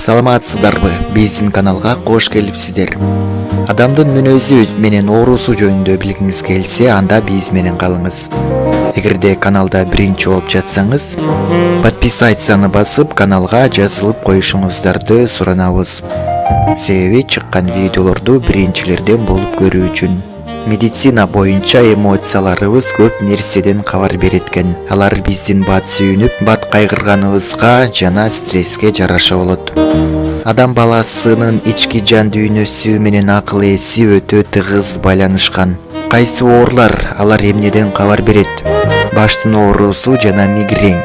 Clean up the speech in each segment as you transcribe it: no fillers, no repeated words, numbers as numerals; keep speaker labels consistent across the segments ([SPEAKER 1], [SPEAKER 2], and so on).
[SPEAKER 1] Саламатсыздарбы? Биздин каналга кош келипсиздер. Адамдын мүнөзү менен оорусу жөнүндө билгиңиз келсе, анда биз менен калыңыз. Эгерде каналда биринчи болуп жатсаңыз, подписаться басып, каналга жазылып коюшуңуздарды суранабыз. Себеби чыккан видеолорду биринчилерден болуп көрүү үчүн. Медицина боюнча эмоцияларыбыз көп нерседен кабар берет экен. Алар биздин бат сүйүнүп, бат кайгырганыбызга жана стресске жараша болот. Адам баласынын ички жан дүйнөсү менен акыл эси өтө тыгыз байланышкан. Кайсы оорулар алар эмнеден кабар берет? Баштын оорусу жана мигрень.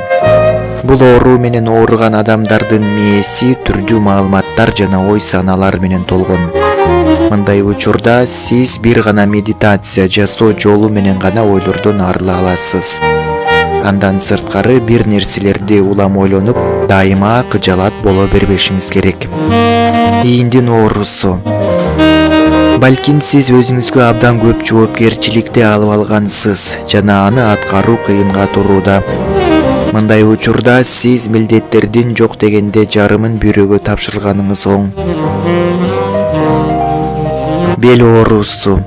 [SPEAKER 1] Бул оору менен ооруган адамдардын мээси түрдүү маалыматтар жана ой санаалар менен толгон. Мындай учурда сиз бир гана медитация жасоо жолу менен гана ойлордон арыла аласыз. Андан сырткары бир нерселерди улам ойлонуп, дайыма кыжалат боло бербешиңиз керек. Ийиндин оорусу. Балким сиз өзүңүзгө абдан көп жоопкерчиликти алып алгансыз жана аны аткаруу кыйынга турууда. Мындай учурда сиз милдеттердин жок дегенде жарымын бирөөгө тапшырганыңыз оң. Бел оорусу.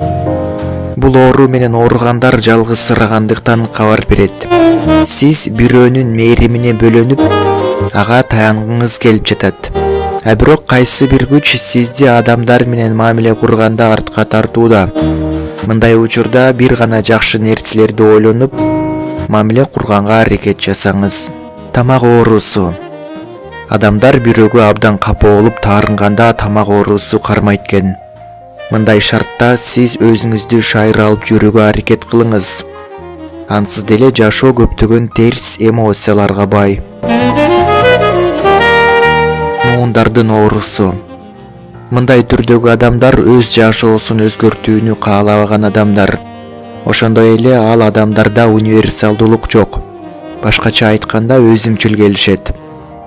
[SPEAKER 1] Бул оору менен ооругандар жалгызсырагандыктан кабар берет. Сиз бирөөнүн мээримине бөлөнүп, ага таянгыңыз келип жатат. Бирок кайсы бир күч сизди адамдар менен мамиле курганда артка тартууда. Мындай учурда бир гана жакшы нерселерди ойлонуп, мамиле курганга аракет жасаңыз. Тамак оорусу. Адамдар бирөөгө абдан капа болуп таарынганда тамак оорусу кармайт экен. Мындай шартта сиз өзүңүздү шайыр алып жүрүүгө аракет кылыңыз. Ансыз деле жашоо көптөгөн терс эмоцияларга бай. Муундардын оорусу. Мындай түрдөгү адамдар өз жашоосун өзгөртүүнү каалабаган адамдар. Ошондой эле ал адамдарда универсалдуулук жок. Башкача айтканда өзүмчүл келишет.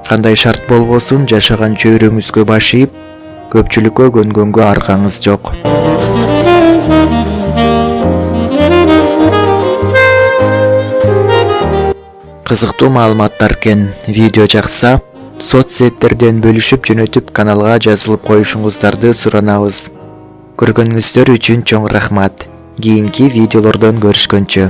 [SPEAKER 1] Кандай шарт болбосун жашаган чөйрөңүзгө баш ийип, көпчүлүккө көнгөнгө аркаңыз жок. Кызыктуу маалыматтар экен. Видео жакса, соц сеттерден бөлүшүп жөнөтүп, каналга жазылып коюшуңуздарды суранабыз. Көргөнүңүздөр үчүн чоң рахмат. Кийинки видеолордон көрүшкөнчө.